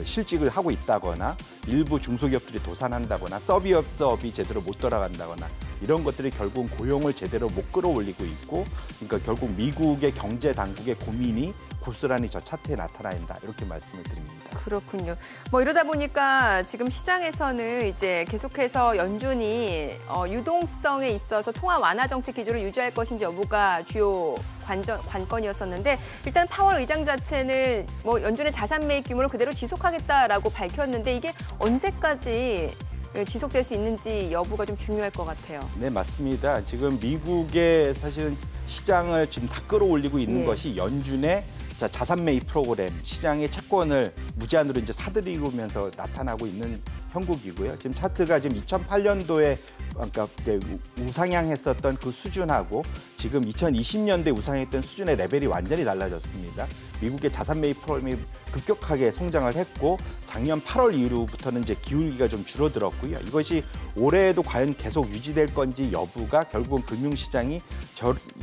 실직을 하고 있다거나 일부 중소기업들이 도산한다거나 서비스업이 제대로 못 돌아간다거나 이런 것들이 결국 고용을 제대로 못 끌어올리고 있고 그러니까 결국 미국의 경제 당국의 고민이 고스란히 저 차트에 나타난다 이렇게 말씀을 드립니다. 그렇군요. 뭐 이러다 보니까 지금 시장에서는 이제 계속해서 연준이 유동성에 있어서 통화 완화 정책 기조를 유지할 것인지 여부가 주요 관건이었었는데 일단 파월 의장 자체는 뭐 연준의 자산 매입 규모를 그대로 지속하겠다라고 밝혔는데 이게 언제까지 지속될 수 있는지 여부가 좀 중요할 것 같아요. 네, 맞습니다. 지금 미국의 사실은 시장을 지금 다 끌어올리고 있는 예. 것이 연준의 자산 매입 프로그램, 시장의 채권을 무제한으로 이제 사들이면서 나타나고 있는 형국이고요. 지금 차트가 지금 2008년도에 그러니까 우상향했었던 그 수준하고 지금 2020년대 우상했던 수준의 레벨이 완전히 달라졌습니다. 미국의 자산 매입 프로그램이 급격하게 성장을 했고 작년 8월 이후부터는 이제 기울기가 좀 줄어들었고요. 이것이 올해에도 과연 계속 유지될 건지 여부가 결국은 금융시장이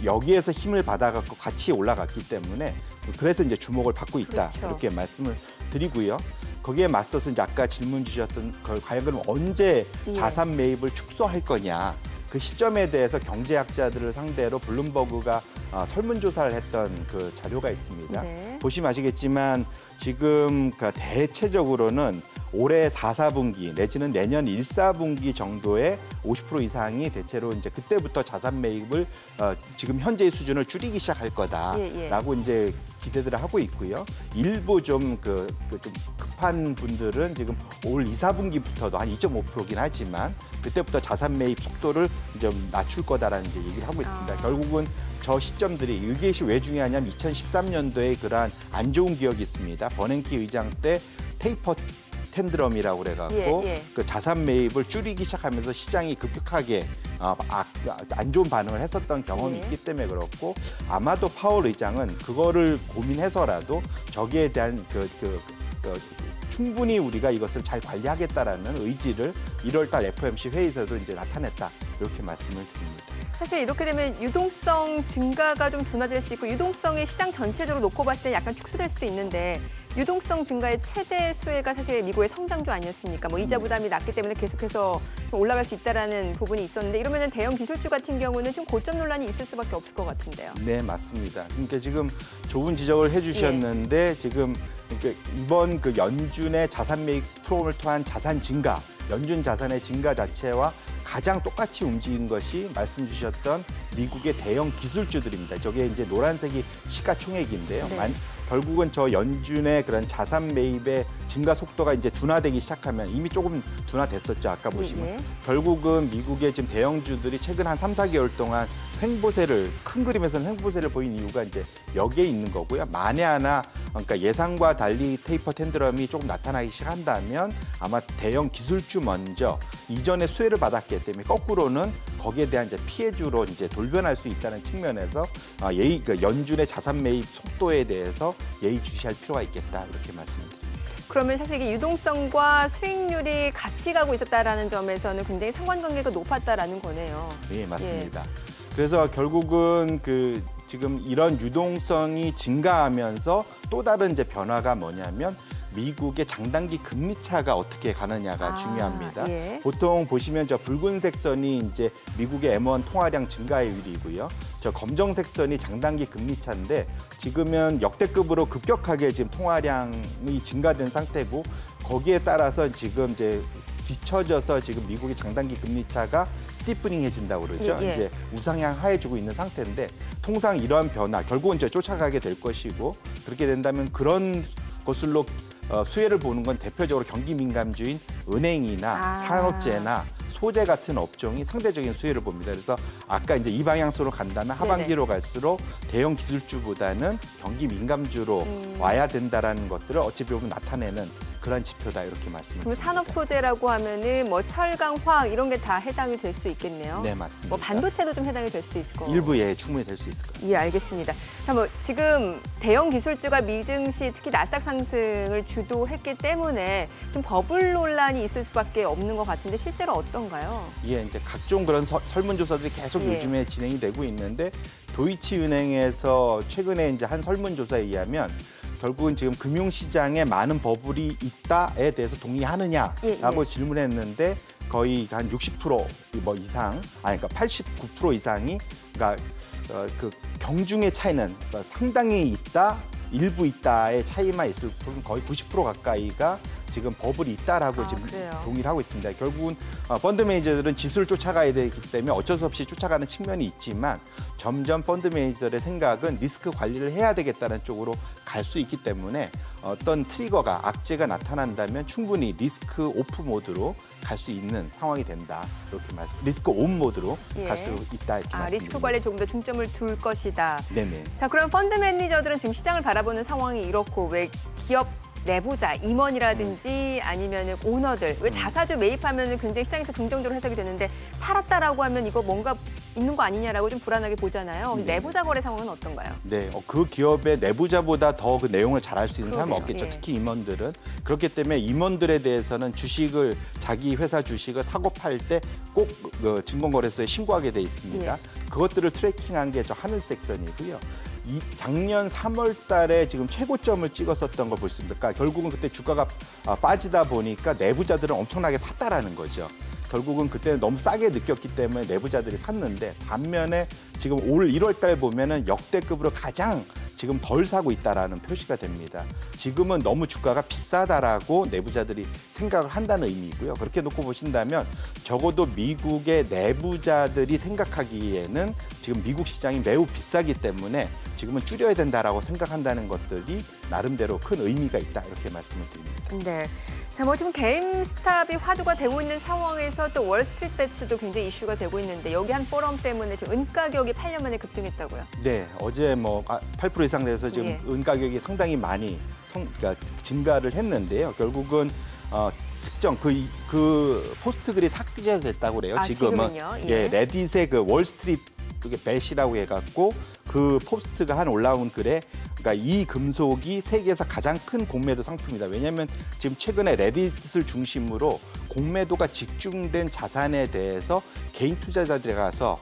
여기에서 힘을 받아갖고 같이 올라갔기 때문에 그래서 이제 주목을 받고 있다. 그렇죠. 이렇게 말씀을 드리고요. 거기에 맞서서 이제 아까 질문 주셨던 과연 그럼 언제 예. 자산 매입을 축소할 거냐. 그 시점에 대해서 경제학자들을 상대로 블룸버그가 설문조사를 했던 그 자료가 있습니다. 네. 보시면 아시겠지만 지금 대체적으로는 올해 4, 4분기 내지는 내년 1, 4분기 정도의 50% 이상이 대체로 이제 그때부터 자산 매입을 지금 현재의 수준을 줄이기 시작할 거다라고 이제 기대들을 하고 있고요. 일부 좀 좀 급한 분들은 지금 올 2, 4분기부터도 한 2.5%긴 하지만 그때부터 자산 매입 속도를 좀 낮출 거다라는 이제 얘기를 하고 있습니다. 결국은 저 시점들이 이것이 왜 중요하냐면 2013년도에 그러한 안 좋은 기억이 있습니다. 버냉키 의장 때 테이퍼 텐드럼이라고 그래갖고 그 자산 매입을 줄이기 시작하면서 시장이 급격하게 안 좋은 반응을 했었던 경험이 있기 때문에 그렇고 아마도 파월 의장은 그거를 고민해서라도 저기에 대한 충분히 우리가 이것을 잘 관리하겠다라는 의지를 1월달 FOMC 회의에서도 이제 나타냈다 이렇게 말씀을 드립니다. 사실 이렇게 되면 유동성 증가가 좀 둔화될 수 있고 유동성이 시장 전체적으로 놓고 봤을 때 약간 축소될 수도 있는데 유동성 증가의 최대 수혜가 사실 미국의 성장주 아니었습니까? 뭐 이자 부담이 낮기 때문에 계속해서 좀 올라갈 수 있다라는 부분이 있었는데 이러면은 대형 기술주 같은 경우는 지금 고점 논란이 있을 수밖에 없을 것 같은데요. 네, 맞습니다. 그러니까 지금 좋은 지적을 해주셨는데 지금 그러니까 이번 그 연준의 자산 매입 프로그램을 통한 자산 증가, 연준 자산의 증가 자체와 가장 똑같이 움직인 것이 말씀 주셨던 미국의 대형 기술주들입니다. 저게 이제 노란색이 시가총액인데요. 네. 결국은 저 연준의 그런 자산 매입의 증가 속도가 이제 둔화되기 시작하면 이미 조금 둔화됐었죠. 아까 보시면. 결국은 미국의 지금 대형주들이 최근 한 3, 4개월 동안 횡보세를 큰 그림에서는 횡보세를 보인 이유가 이제 여기에 있는 거고요. 만에 하나 그러니까 예상과 달리 테이퍼 텐드럼이 조금 나타나기 시작한다면 아마 대형 기술주 먼저 이전에 수혜를 받았기 때문에 거꾸로는 거기에 대한 이제 피해주로 이제 돌변할 수 있다는 측면에서 그러니까 연준의 자산 매입 속도에 대해서 예의주시할 필요가 있겠다 이렇게 말씀드립니다. 그러면 사실 이게 유동성과 수익률이 같이 가고 있었다라는 점에서는 굉장히 상관관계가 높았다라는 거네요. 예, 맞습니다. 그래서 결국은 지금 이런 유동성이 증가하면서 또 다른 이제 변화가 뭐냐면 미국의 장단기 금리 차가 어떻게 가느냐가 중요합니다. 예. 보통 보시면 저 붉은색 선이 이제 미국의 M1 통화량 증가율이고요. 저 검정색 선이 장단기 금리 차인데 지금은 역대급으로 급격하게 지금 통화량이 증가된 상태고 거기에 따라서 지금 이제 뒤처져서 지금 미국의 장단기 금리 차가 스티프닝해진다고 그러죠. 예. 이제 우상향 하해지고 있는 상태인데 통상 이러한 변화 결국은 이제 쫓아가게 될 것이고 그렇게 된다면 그런 것으로 수혜를 보는 건 대표적으로 경기 민감주인 은행이나 산업재나 소재 같은 업종이 상대적인 수혜를 봅니다. 그래서 아까 이제 이 방향으로 간다면 하반기로 갈수록 대형 기술주보다는 경기 민감주로 와야 된다라는 것들을 어찌 보면 나타내는 그런 지표다 이렇게 말씀을 그럼 드립니다. 산업 소재라고 하면은 뭐 철강, 화학 이런 게 다 해당이 될 수 있겠네요. 네, 맞습니다. 뭐 반도체도 좀 해당이 될 수도 있을 거고. 일부에 충분히 될 수 있을 것 같습니다. 예, 알겠습니다. 자, 뭐 지금 대형 기술주가 미증시 특히 나스닥 상승을 주도했기 때문에 지금 버블 논란이 있을 수밖에 없는 것 같은데 실제로 어떤가요? 예, 이제 각종 그런 설문조사들이 계속 예. 요즘에 진행이 되고 있는데 도이치은행에서 최근에 이제 한 설문조사에 의하면 결국은 지금 금융시장에 많은 버블이 있다에 대해서 동의하느냐라고 질문했는데 거의 한 60% 뭐 이상, 그러니까 89% 이상이 그러니까 그 경중의 차이는 그러니까 상당히 있다, 일부 있다의 차이만 있을 뿐 거의 90% 가까이가 지금 버블이 있다라고 지금 그래요? 동의를 하고 있습니다. 결국은 펀드 매니저들은 지수를 쫓아가야 되기 때문에 어쩔 수 없이 쫓아가는 측면이 있지만 점점 펀드 매니저들의 생각은 리스크 관리를 해야 되겠다는 쪽으로 갈 수 있기 때문에 어떤 트리거가 악재가 나타난다면 충분히 리스크 오프 모드로 갈 수 있는 상황이 된다. 이렇게 리스크 온 모드로 갈 수 있다 이렇게 말씀드립니다. 리스크 관리에 조금 더 중점을 둘 것이다. 네네. 자, 그럼 펀드 매니저들은 지금 시장을 바라보는 상황이 이렇고 왜 기업 내부자, 임원이라든지 아니면 오너들, 왜 자사주 매입하면 굉장히 시장에서 긍정적으로 해석이 되는데 팔았다라고 하면 이거 뭔가 있는 거 아니냐라고 좀 불안하게 보잖아요. 내부자 거래 상황은 어떤가요? 네, 그 기업의 내부자보다 더 그 내용을 잘 알 수 있는 사람은 그러게요. 없겠죠. 예. 특히 임원들은. 그렇기 때문에 임원들에 대해서는 주식을 자기 회사 주식을 사고 팔 때 꼭 증권거래소에 신고하게 돼 있습니다. 그것들을 트래킹한 게 저 하늘색 선이고요. 작년 3월 달에 지금 최고점을 찍었었던 걸 볼 수 있습니다. 그러니까 결국은 그때 주가가 빠지다 보니까 내부자들은 엄청나게 샀다라는 거죠. 결국은 그때는 너무 싸게 느꼈기 때문에 내부자들이 샀는데 반면에 지금 올 1월 달 보면은 역대급으로 가장 지금 덜 사고 있다라는 표시가 됩니다. 지금은 너무 주가가 비싸다라고 내부자들이 생각을 한다는 의미이고요. 그렇게 놓고 보신다면 적어도 미국의 내부자들이 생각하기에는 지금 미국 시장이 매우 비싸기 때문에 지금은 줄여야 된다라고 생각한다는 것들이 나름대로 큰 의미가 있다 이렇게 말씀을 드립니다. 네. 자, 뭐 지금 게임스탑이 화두가 되고 있는 상황에서 또 월스트리트 배츠도 굉장히 이슈가 되고 있는데 여기 한 포럼 때문에 지금 은 가격이 8년 만에 급등했다고요? 네, 어제 뭐 8% 이상 돼서 지금 은 가격이 상당히 많이 그러니까 증가를 했는데요. 결국은 특정 그 포스트 글이 삭제됐다고 그래요. 지금은 레딧의 그 월스트리트 그게 벳이라고 해갖고 그 포스트가 한 올라온 글에 그러니까 이 금속이 세계에서 가장 큰 공매도 상품이다. 왜냐하면 지금 최근에 레딧을 중심으로 공매도가 집중된 자산에 대해서 개인 투자자들이 가서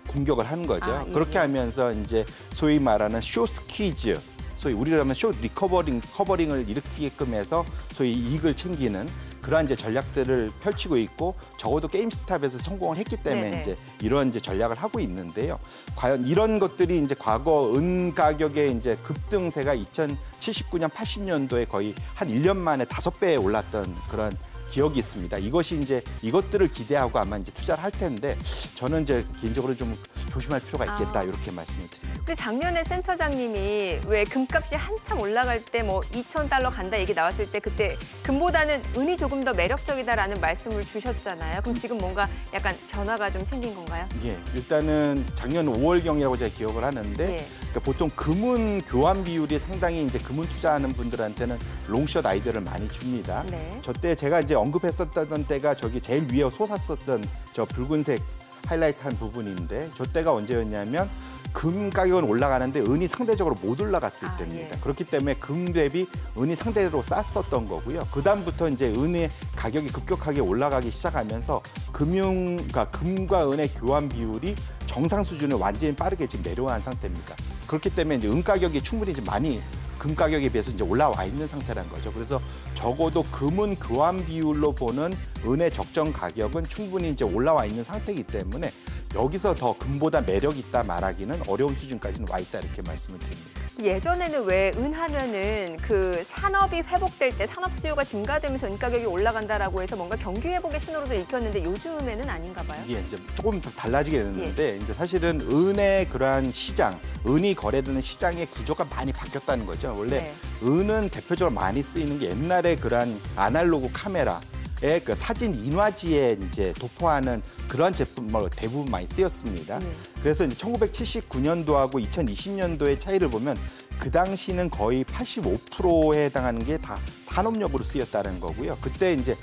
공격을 하는 거죠. 그렇게 하면서 이제 소위 말하는 쇼스퀴즈, 소위 우리로 하면 쇼 리커버링을 일으키게끔 해서 소위 이익을 챙기는 그러한 이제 전략들을 펼치고 있고 적어도 게임스탑에서 성공을 했기 때문에 이제 이런 이제 전략을 하고 있는데요. 과연 이런 것들이 이제 과거 은 가격의 이제 급등세가 2079년, 80년도에 거의 한 1년 만에 5배에 올랐던 그런 기억이 있습니다. 이것이 이제 이것들을 기대하고 아마 이제 투자를 할 텐데 저는 이제 개인적으로 좀 조심할 필요가 있겠다 이렇게 말씀을 드립니다. 근데 작년에 센터장님이 왜 금값이 한참 올라갈 때 뭐 2,000달러 간다 얘기 나왔을 때 그때 금보다는 은이 조금 더 매력적이다라는 말씀을 주셨잖아요. 그럼 지금 뭔가 약간 변화가 좀 생긴 건가요? 예, 일단은 작년 5월경이라고 제가 기억을 하는데 예. 그러니까 보통 금은 교환 비율이 상당히 이제 금은 투자하는 분들한테는 롱숏 아이디어를 많이 줍니다. 네. 저때 제가 이제 언급했었던 때가 저기 제일 위에 솟았었던 저 붉은색 하이라이트한 부분인데 저 때가 언제였냐면 금 가격은 올라가는데 은이 상대적으로 못 올라갔을 때입니다. 예. 그렇기 때문에 금 대비 은이 상대로 쌌었던 거고요. 그다음부터 이제 은의 가격이 급격하게 올라가기 시작하면서 그러니까 금과 은의 교환 비율이 정상 수준을 완전히 빠르게 지금 내려간 상태입니다. 그렇기 때문에 이제 은 가격이 충분히 이제 많이 금 가격에 비해서 이제 올라와 있는 상태란 거죠. 그래서 적어도 금은 교환 비율로 보는 은의 적정 가격은 충분히 이제 올라와 있는 상태이기 때문에 여기서 더 금보다 매력 있다 말하기는 어려운 수준까지는 와 있다 이렇게 말씀을 드립니다. 예전에는 왜 은하면은 그 산업이 회복될 때 산업 수요가 증가되면서 은 가격이 올라간다라고 해서 뭔가 경기 회복의 신호로도 읽혔는데 요즘에는 아닌가 봐요. 이게 이제 조금 더 달라지게 됐는데 이제 사실은 은의 그러한 시장, 은이 거래되는 시장의 구조가 많이 바뀌었다는 거죠. 원래 네. 은은 대표적으로 많이 쓰이는 게 옛날에 그러한 아날로그 카메라의 그 사진 인화지에 이제 도포하는 그런 제품 대부분 많이 쓰였습니다. 그래서 이제 1979년도하고 2020년도의 차이를 보면 그 당시는 거의 85%에 해당하는 게 다 산업용으로 쓰였다는 거고요. 그때 이제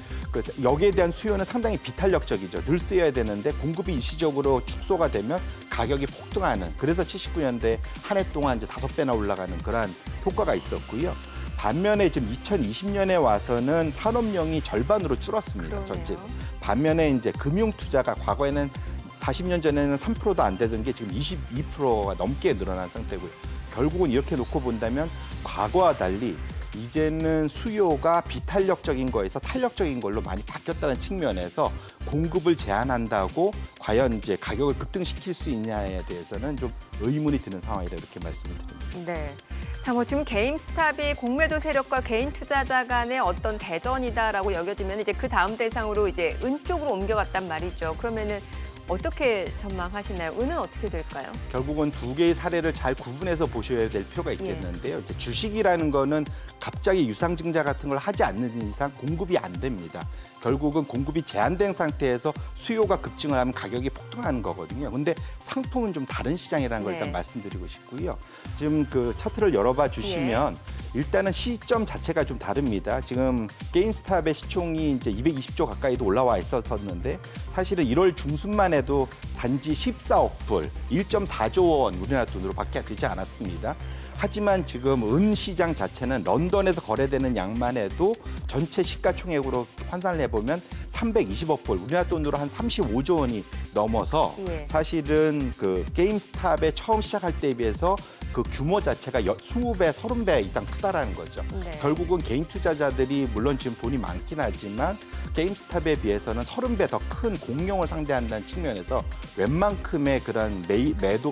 여기에 대한 수요는 상당히 비탄력적이죠. 늘 쓰여야 되는데 공급이 일시적으로 축소가 되면 가격이 폭등하는. 그래서 79년대 한 해 동안 이제 5배나 올라가는 그런 효과가 있었고요. 반면에 지금 2020년에 와서는 산업용이 절반으로 줄었습니다. 그러네요. 전체에서. 반면에 이제 금융 투자가 과거에는 40년 전에는 3%도 안 되던 게 지금 22%가 넘게 늘어난 상태고요. 결국은 이렇게 놓고 본다면 과거와 달리 이제는 수요가 비탄력적인 거에서 탄력적인 걸로 많이 바뀌었다는 측면에서 공급을 제한한다고 과연 이제 가격을 급등시킬 수 있냐에 대해서는 좀 의문이 드는 상황이다 이렇게 말씀을 드립니다. 네. 자, 뭐 지금 게임스탑이 공매도 세력과 개인 투자자 간의 어떤 대전이다라고 여겨지면 이제 그 다음 대상으로 이제 은 쪽으로 옮겨갔단 말이죠. 그러면은 어떻게 전망하시나요? 은은 어떻게 될까요? 결국은 두 개의 사례를 잘 구분해서 보셔야 될 필요가 있겠는데요. 이제 주식이라는 거는 갑자기 유상증자 같은 걸 하지 않는 이상 공급이 안 됩니다. 결국은 공급이 제한된 상태에서 수요가 급증을 하면 가격이 폭등하는 거거든요. 근데 상품은 좀 다른 시장이라는 걸 일단 말씀드리고 싶고요. 지금 그 차트를 열어봐 주시면 일단은 시점 자체가 좀 다릅니다. 지금 게임스탑의 시총이 이제 220조 가까이도 올라와 있었는데 사실은 1월 중순만 해도 단지 14억 불, 1.4조 원 우리나라 돈으로밖에 되지 않았습니다. 하지만 지금 은 시장 자체는 런던에서 거래되는 양만 해도 전체 시가총액으로 환산을 해보면 320억 불, 우리나라 돈으로 한 35조 원이 넘어서 사실은 그 게임스탑에 처음 시작할 때에 비해서 그 규모 자체가 20배, 30배 이상 크다라는 거죠. 결국은 개인 투자자들이 물론 지금 돈이 많긴 하지만 게임스탑에 비해서는 30배 더 큰 공룡을 상대한다는 측면에서 웬만큼의 그런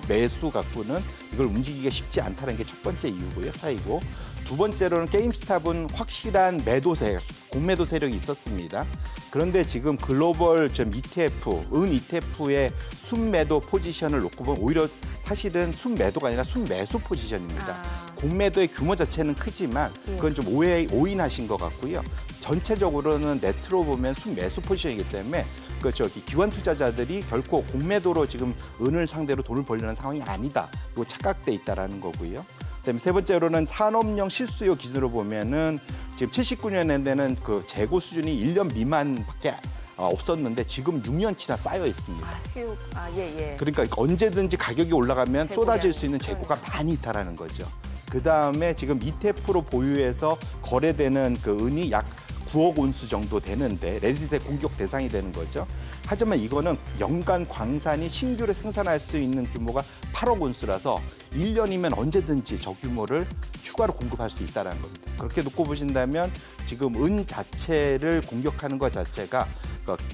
매수 갖고는 이걸 움직이기가 쉽지 않다는 게 첫 번째 이유고요, 차이고. 두 번째로는 게임스탑은 확실한 공매도 세력이 있었습니다. 그런데 지금 글로벌 ETF, 은 ETF의 순매도 포지션을 놓고 보면 오히려 사실은 순매도가 아니라 순매수 포지션입니다. 공매도의 규모 자체는 크지만 그건 좀 오인하신 것 같고요. 전체적으로는 네트로 보면 순매수 포지션이기 때문에 기관 투자자들이 결코 공매도로 지금 은을 상대로 돈을 벌려는 상황이 아니다. 이거 착각돼 있다라는 거고요. 그다음에 세 번째로는 산업용 실수요 기준으로 보면은 지금 79년에는 그 재고 수준이 1년 미만밖에 없었는데 지금 6년치나 쌓여 있습니다. 그러니까 언제든지 가격이 올라가면 쏟아질 수 있는 재고가 많이 있다라는 거죠. 그다음에 지금 ETF로 보유해서 거래되는 그 은이 약 9억 온수 정도 되는데 레딧의 공격 대상이 되는 거죠. 하지만 이거는 연간 광산이 신규로 생산할 수 있는 규모가 8억 온수라서 1년이면 언제든지 저 규모를 추가로 공급할 수 있다는 겁니다. 그렇게 놓고 보신다면 지금 은 자체를 공격하는 것 자체가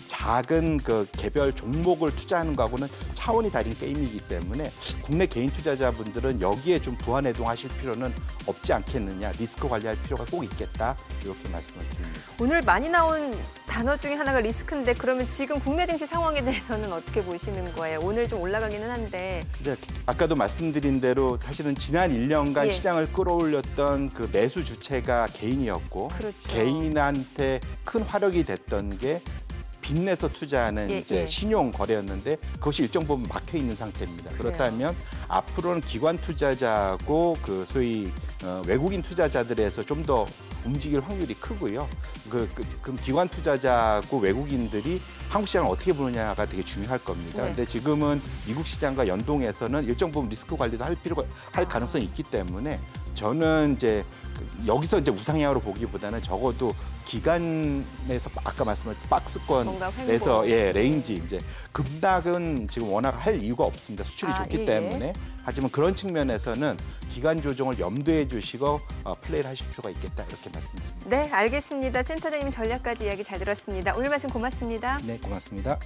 작은 개별 종목을 투자하는 거하고는 차원이 다른 게임이기 때문에 국내 개인 투자자분들은 여기에 좀 부안해동하실 필요는 없지 않겠느냐, 리스크 관리할 필요가 꼭 있겠다 이렇게 말씀을 드립니다. 오늘 많이 나온 단어 중에 하나가 리스크인데 그러면 지금 국내 증시 상황에 대해서는 어떻게 보시는 거예요? 오늘 좀 올라가기는 한데. 이제 아까도 말씀드린 대로 사실은 지난 1년간 예. 시장을 끌어올렸던 그 매수 주체가 개인이었고 그렇죠. 개인한테 큰 화력이 됐던 게 빚내서 투자하는 예, 이제 예. 신용 거래였는데 그것이 일정 부분 막혀 있는 상태입니다. 그렇다면 앞으로는 기관 투자자하고 그 소위 외국인 투자자들에서 좀 더 움직일 확률이 크고요. 그럼 기관 투자자고 외국인들이 한국 시장을 어떻게 보느냐가 되게 중요할 겁니다. 네. 근데 지금은 미국 시장과 연동해서는 일정 부분 리스크 관리도 할 가능성이 있기 때문에 저는 이제 여기서 이제 우상향으로 보기보다는 적어도 기간에서 아까 말씀하신 뭔가 박스권에서 횡보. 레인지 이제 급락은 지금 워낙 할 이유가 없습니다. 수출이 좋기 예. 때문에. 하지만 그런 측면에서는 기간 조정을 염두에 두시고 플레이를 하실 필요가 있겠다 이렇게 말씀드립니다. 네, 알겠습니다. 센터장님 전략까지 이야기 잘 들었습니다. 오늘 말씀 고맙습니다. 네, 고맙습니다.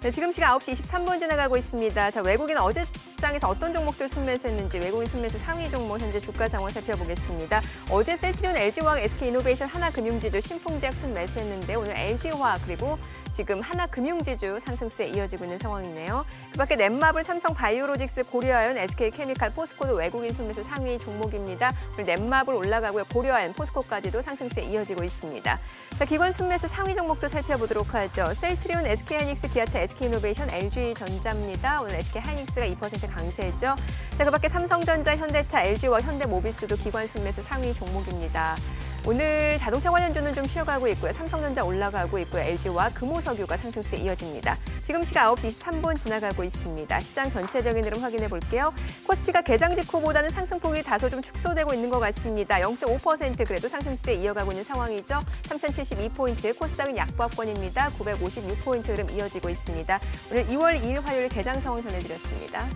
네, 지금 시각 9시 23분 지나가고 있습니다. 자, 외국인 어제장에서 어떤 종목들 순매수했는지 외국인 순매수 상위 종목 현재 주가 상황 살펴보겠습니다. 어제 셀트리온, LG화학, SK이노베이션, 하나금융지주, 신풍제약 순매수했는데 오늘 LG화학 그리고 지금 하나금융지주 상승세에 이어지고 있는 상황이네요. 그밖에 넷마블, 삼성바이오로직스, 고려아연, SK케미칼, 포스코도 외국인 순매수 상위 종목입니다. 오늘 넷마블 올라가고요. 고려아연, 포스코까지도 상승세에 이어지고 있습니다. 자, 기관 순매수 상위 종목도 살펴보도록 하죠. 셀트리온, SK하이닉스, 기아차, SK이노베이션, LG전자입니다. 오늘 SK하이닉스가 2% 강세했죠. 자, 그밖에 삼성전자, 현대차, LG와 현대모비스도 기관 순매수 상위 종목입니다. 오늘 자동차 관련주는 좀 쉬어가고 있고요. 삼성전자 올라가고 있고요. LG와 금호석유가 상승세에 이어집니다. 지금 시각 9시 23분 지나가고 있습니다. 시장 전체적인 흐름 확인해 볼게요. 코스피가 개장 직후보다는 상승폭이 다소 좀 축소되고 있는 것 같습니다. 0.5% 그래도 상승세에 이어가고 있는 상황이죠. 3072포인트, 코스닥은 약보합권입니다. 956포인트 흐름 이어지고 있습니다. 오늘 2월 2일 화요일 개장 상황 전해드렸습니다.